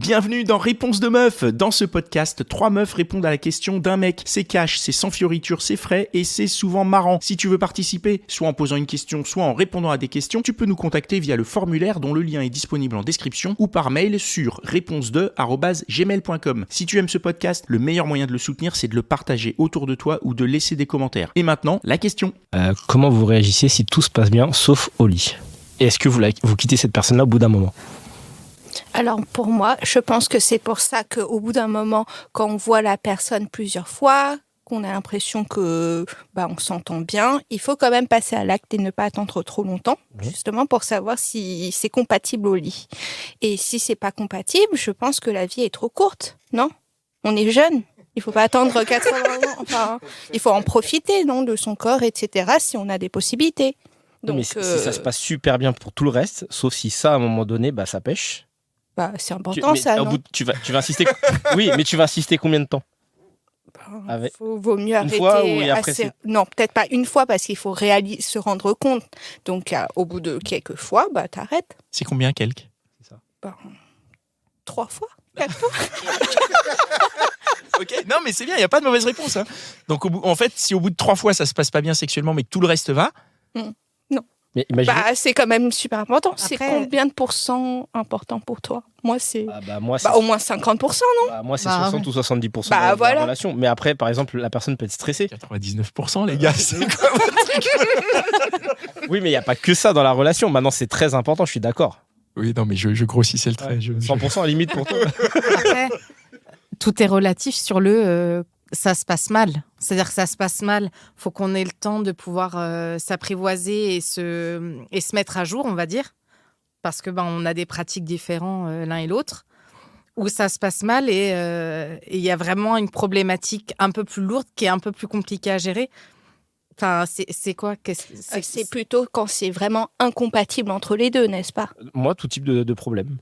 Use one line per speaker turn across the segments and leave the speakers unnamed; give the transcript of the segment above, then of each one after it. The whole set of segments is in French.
Bienvenue dans Réponse de meuf. Dans ce podcast, 3 meufs répondent à la question d'un mec. C'est cash, c'est sans fioriture, c'est frais et c'est souvent marrant. Si tu veux participer, soit en posant une question, soit en répondant à des questions, tu peux nous contacter via le formulaire dont le lien est disponible en description ou par mail sur réponse2@gmail.com. Si tu aimes ce podcast, le meilleur moyen de le soutenir, c'est de le partager autour de toi ou de laisser des commentaires. Et maintenant, la question.
Comment vous réagissez si tout se passe bien, sauf au lit ? Et est-ce que vous quittez cette personne-là au bout d'un moment ?
Alors pour moi, je pense que c'est pour ça qu'au bout d'un moment, quand on voit la personne plusieurs fois, qu'on a l'impression que on s'entend bien, il faut quand même passer à l'acte et ne pas attendre trop longtemps, justement pour savoir si c'est compatible au lit. Et si c'est pas compatible, je pense que la vie est trop courte, non ? On est jeune. Il faut pas attendre 80 ans. Enfin, il faut en profiter, non, de son corps, etc. Si on a des possibilités. Donc,
mais si ça se passe super bien pour tout le reste, sauf si ça, à un moment donné, ça pêche.
C'est important, ça, non ?
Tu vas insister. Oui, mais tu vas insister combien de temps ?
Vaut mieux arrêter.
Une fois ou après
Non, peut-être pas une fois parce qu'il faut se rendre compte. Donc, au bout de quelques fois, t'arrêtes.
C'est combien quelques ?
C'est ça.
3 fois, 4 fois.
Ok, non mais c'est bien, il n'y a pas de mauvaise réponse. Hein. Donc en fait, si au bout de 3 fois ça se passe pas bien sexuellement, mais que tout le reste va.
Non.
Mais imaginez...
c'est quand même super important.
Après...
C'est combien de pourcents important pour toi ? Moi, c'est,
moi,
au moins 50%, non ?
Moi, c'est 60 ou 70% de la relation. Mais après, par exemple, la personne peut être stressée.
99%, les gars, c'est quoi ?
Oui, mais il n'y a pas que ça dans la relation. Maintenant, c'est très important, je suis d'accord.
Oui, non, mais je grossissais le trait.
100% à limite pour toi.
Après, tout est relatif sur ça se passe mal. C'est-à-dire que ça se passe mal. Il faut qu'on ait le temps de pouvoir s'apprivoiser et se mettre à jour, on va dire. Parce que on a des pratiques différentes l'un et l'autre. Où ça se passe mal et il y a vraiment une problématique un peu plus lourde qui est un peu plus compliquée à gérer. Enfin, c'est quoi ?
C'est plutôt quand c'est vraiment incompatible entre les deux, n'est-ce pas ?
Moi, tout type de problème.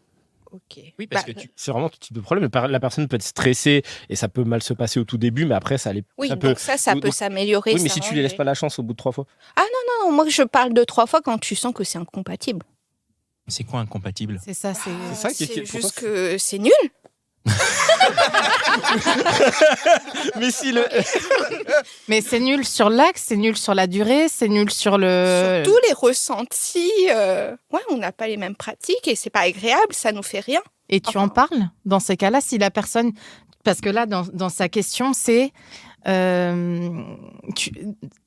Ok.
Oui, parce que
c'est vraiment tout type de problème. La personne peut être stressée et ça peut mal se passer au tout début, mais après, ça allait.
Oui, donc ça peut s'améliorer.
Oui, mais si tu ne laisses pas la chance au bout de 3 fois.
Ah non, moi je parle de 3 fois quand tu sens que c'est incompatible.
C'est quoi incompatible ?
C'est ça,
c'est juste que c'est nul.
Mais c'est nul sur l'axe, c'est nul sur la durée, c'est nul sur le...
Sur tous les ressentis, on n'a pas les mêmes pratiques et c'est pas agréable, ça nous fait rien.
Et tu en parles dans ces cas-là, si la personne... Parce que là, dans sa question, c'est...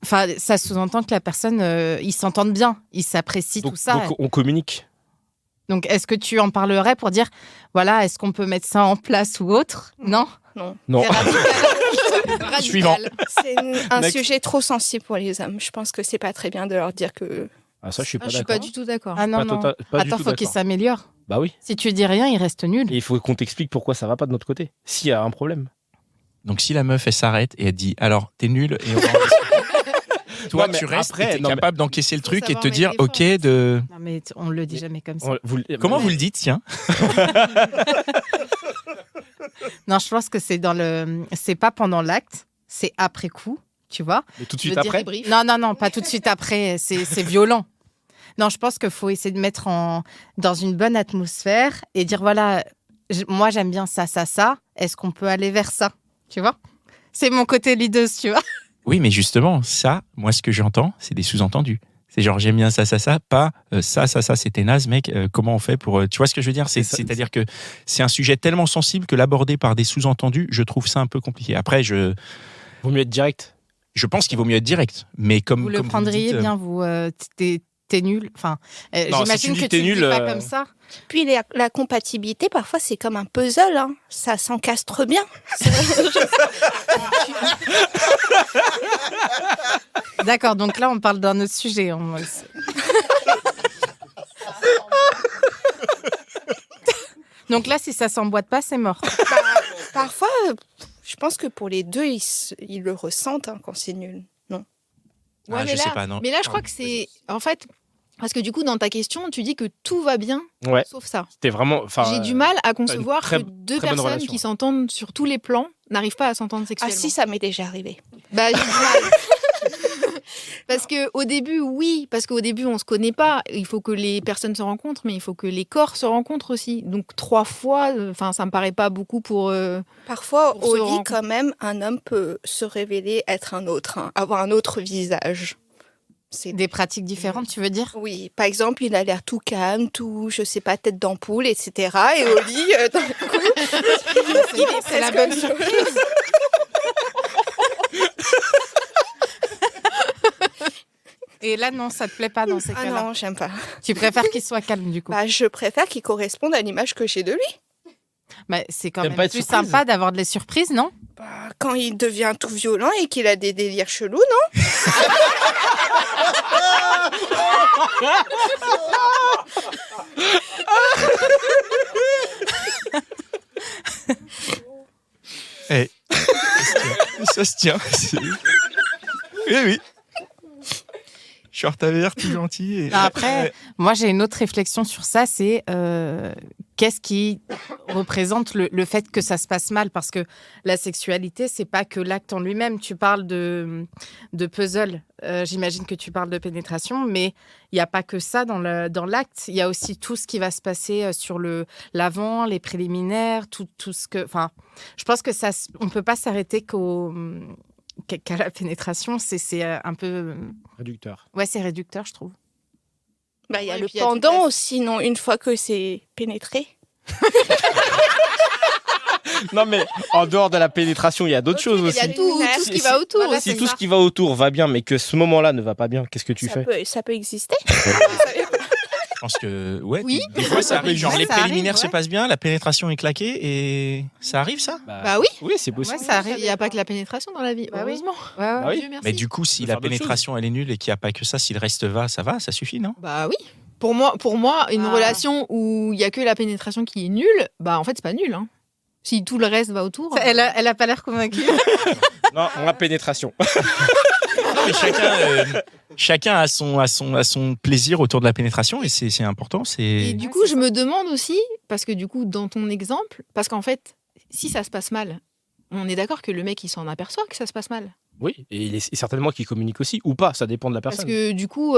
ça sous-entend que la personne, ils s'entendent bien, ils s'apprécient, tout ça.
Donc on communique.
Donc, est-ce que tu en parlerais pour dire, voilà, est-ce qu'on peut mettre ça en place ou autre ? Non.
Suivant.
C'est un sujet trop sensible pour les hommes. Je pense que c'est pas très bien de leur dire que...
Ah, ça, je suis pas
Je
d'accord.
suis pas du tout d'accord.
Ah non, non. Attends, faut qu'il s'améliore.
Bah oui.
Si tu dis rien, il reste nul.
Et il faut qu'on t'explique pourquoi ça va pas de notre côté. S'il y a un problème.
Donc si la meuf, elle s'arrête et elle dit, alors, t'es nul et on va en discuter. Toi, tu restes et t'es capable d'encaisser le truc et de te dire, ok, de...
Non, mais on le dit jamais comme ça.
Comment vous le dites, tiens ?
Non, je pense que c'est c'est pas pendant l'acte, c'est après coup, tu vois.
Mais tout de suite après ?
Non, pas tout de suite après, c'est violent. Non, je pense qu'il faut essayer de mettre dans une bonne atmosphère et dire, voilà, moi j'aime bien ça, est-ce qu'on peut aller vers ça, tu vois ? C'est mon côté leader, tu vois.
Oui, mais justement, ça, moi, ce que j'entends, c'est des sous-entendus. C'est genre, j'aime bien ça, pas ça, c'était naze, mec, comment on fait pour... Tu vois ce que je veux dire ? C'est-à-dire que c'est un sujet tellement sensible que l'aborder par des sous-entendus, je trouve ça un peu compliqué. Après,
Vaut mieux être direct.
Je pense qu'il vaut mieux être direct, mais comme...
Vous le prendriez bien, vous, t'es nul. Enfin,
non,
j'imagine
si
que tu ne dis pas comme ça.
Puis la compatibilité, parfois, c'est comme un puzzle. Hein. Ça s'encastre bien.
D'accord, donc là, on parle d'un autre sujet. Donc là, si ça s'emboîte pas, c'est mort.
Parfois, je pense que pour les deux, ils le ressentent quand c'est nul. Non.
Ouais,
je sais pas, non.
Mais là, je crois que c'est... En fait, parce que du coup, dans ta question, tu dis que tout va bien, sauf ça.
C'était vraiment...
J'ai du mal à concevoir
très,
que deux
très bonne
personnes
relation.
qui s'entendent sur tous les plans n'arrivent pas à s'entendre
Ah
sexuellement.
si, ça m'est déjà arrivé.
J'ai du mal. Parce qu'au début, oui, parce qu'au début, on se connaît pas. Il faut que les personnes se rencontrent, mais il faut que les corps se rencontrent aussi. Donc 3 fois, ça me paraît pas beaucoup pour...
Parfois,
Pour
au
se
lit,
rencontrer.
quand même, un homme peut se révéler être un autre, avoir un autre visage. C'est
Des pratiques différentes, tu veux dire?
Oui, par exemple, il a l'air tout calme, tout, je sais pas, tête d'ampoule, etc. Et au lit, d'un coup,
C'est la bonne surprise. Et là, non, ça te plaît pas dans ces
Ah
cas-là.
non, j'aime pas.
Tu préfères qu'il soit calme, du coup.
Bah, je préfère qu'il corresponde à l'image que j'ai de lui.
Bah, c'est quand
T'aimes
même
pas être
plus
surprise
sympa d'avoir des surprises, non?
Bah, quand il devient tout violent et qu'il a des délires chelous, non?
Eh, ça se tient. Oui, oui. Short à verre, tout gentil. Et...
Après, moi, j'ai une autre réflexion sur ça, c'est qu'est-ce qui représente le fait que ça se passe mal? Parce que la sexualité, c'est pas que l'acte en lui-même. Tu parles de puzzle. J'imagine que tu parles de pénétration, mais il n'y a pas que ça dans l'acte. Il y a aussi tout ce qui va se passer sur l'avant, les préliminaires, tout ce que... Enfin, je pense que on peut pas s'arrêter qu'à la pénétration. C'est un peu...
Réducteur.
Ouais, c'est réducteur, je trouve.
Bah, il y a
Ouais,
le
puis il y a toute
pendant
la-
aussi, non? Une fois que c'est pénétré.
Non, mais en dehors de la pénétration, il y a d'autres choses
Il y a
aussi.
tout ce qui va autour
Voilà,
aussi.
Si tout ce qui va autour va bien, mais que ce moment-là ne va pas bien, qu'est-ce que tu fais?
Ça peut exister.
Je pense que, ouais,
Oui.
des fois ça arrive. Genre,
Ouais,
les
ça arrive,
préliminaires se
ouais.
passent bien, la pénétration est claquée et ça arrive, ça?
Bah oui.
Oui, c'est possible.
Ouais, ça arrive.
Il n'y a pas que la pénétration dans la vie,
Bah oui.
heureusement.
Ouais, ouais.
Bah oui.
Dieu merci.
Mais du coup, si
peut
la
faire d'autres
pénétration elle est nulle et qu'il n'y a pas que ça, si le reste va, ça suffit, non?
Bah oui. Pour moi, une
Ah.
relation où il y a que la pénétration qui est nulle, bah en fait c'est pas nul. Hein. Si tout le reste va autour.
Elle a pas l'air convaincue.
Non, la pénétration.
Non, mais chacun a son plaisir autour de la pénétration et c'est important.
Et
C'est
du
Ouais,
coup,
c'est
je me demande aussi, parce que du coup, dans ton exemple, parce qu'en fait, si ça se passe mal, on est d'accord que le mec il s'en aperçoit que ça se passe mal.
Oui, et il est certainement qu'il communique aussi, ou pas, ça dépend de la
Parce
personne.
que du coup,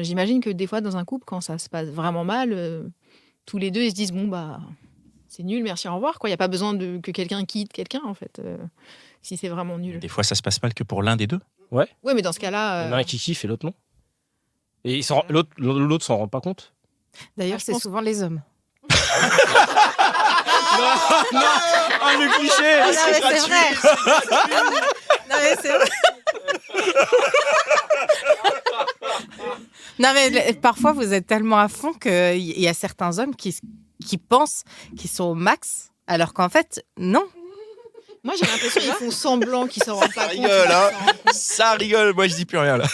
j'imagine que des fois dans un couple, quand ça se passe vraiment mal, tous les deux ils se disent bon bah c'est nul, merci, au revoir. Il n'y a pas besoin que quelqu'un quitte quelqu'un en fait, si c'est vraiment nul.
des fois ça se passe mal que pour l'un des deux.
Ouais, mais dans ce
Il y
cas-là,
en a un qui kiffe et l'autre non. Et l'autre s'en rend pas compte.
D'ailleurs,
je
c'est
pense-
souvent les hommes.
Ah, le cliché.
Non, mais c'est vrai. Non, mais c'est vrai. Non, mais parfois, vous êtes tellement à fond qu'il y a certains hommes qui pensent qu'ils sont au max, alors qu'en fait, non.
moi j'ai l'impression qu'ils font semblant qu'ils s'en rendent pas compte.
rigole, hein.
Ils s'en rendent compte.
Ça rigole, moi je dis plus rien là.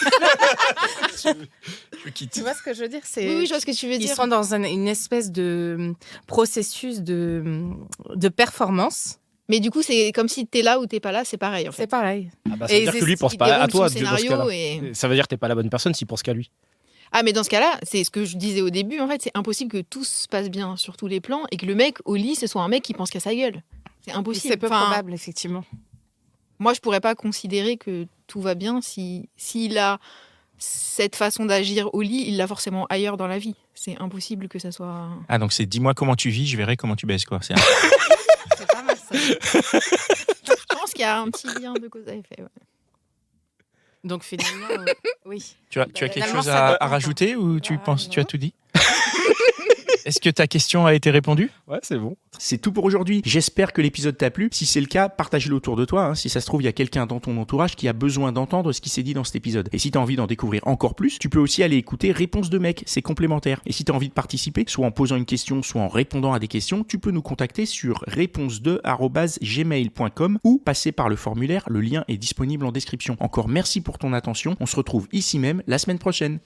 Je quitte.
Tu vois ce que je veux dire?
Oui, je vois ce que tu veux
Ils
dire.
sont dans une espèce de processus de performance.
Mais du coup, c'est comme si t'es là ou t'es pas là, c'est pareil en fait.
C'est pareil.
Ah bah, ça veut
Et
dire que lui pense
Il
pas à
déroule
toi
son
dans ce
scénario
cas-là.
et...
Ça veut dire que t'es pas la bonne personne s'il pense qu'à lui.
Ah, mais dans ce cas-là, c'est ce que je disais au début, en fait, c'est impossible que tout se passe bien sur tous les plans et que le mec au lit, ce soit un mec qui pense qu'à sa gueule. C'est impossible.
C'est peu
Enfin,
probable, effectivement.
moi, je pourrais pas considérer que tout va bien s'il a cette façon d'agir au lit, il l'a forcément ailleurs dans la vie. C'est impossible que ça soit...
Ah donc c'est dis-moi comment tu vis, je verrai comment tu baises quoi. C'est
C'est pas mal ça.
Je pense qu'il y a un petit lien de cause à effet. Ouais.
Donc finalement, oui.
Tu as quelque
Finalement,
chose
ça
à
dépend.
rajouter ou tu
Ah,
penses
non.
tu as tout dit? Est-ce que ta question a été répondue?
Ouais, c'est bon.
C'est tout pour aujourd'hui. J'espère que l'épisode t'a plu. Si c'est le cas, partage-le autour de toi. Si ça se trouve, il y a quelqu'un dans ton entourage qui a besoin d'entendre ce qui s'est dit dans cet épisode. Et si t'as envie d'en découvrir encore plus, tu peux aussi aller écouter Réponse de mec. C'est complémentaire. Et si t'as envie de participer, soit en posant une question, soit en répondant à des questions, tu peux nous contacter sur réponse2@gmail.com ou passer par le formulaire. Le lien est disponible en description. Encore merci pour ton attention. On se retrouve ici même la semaine prochaine.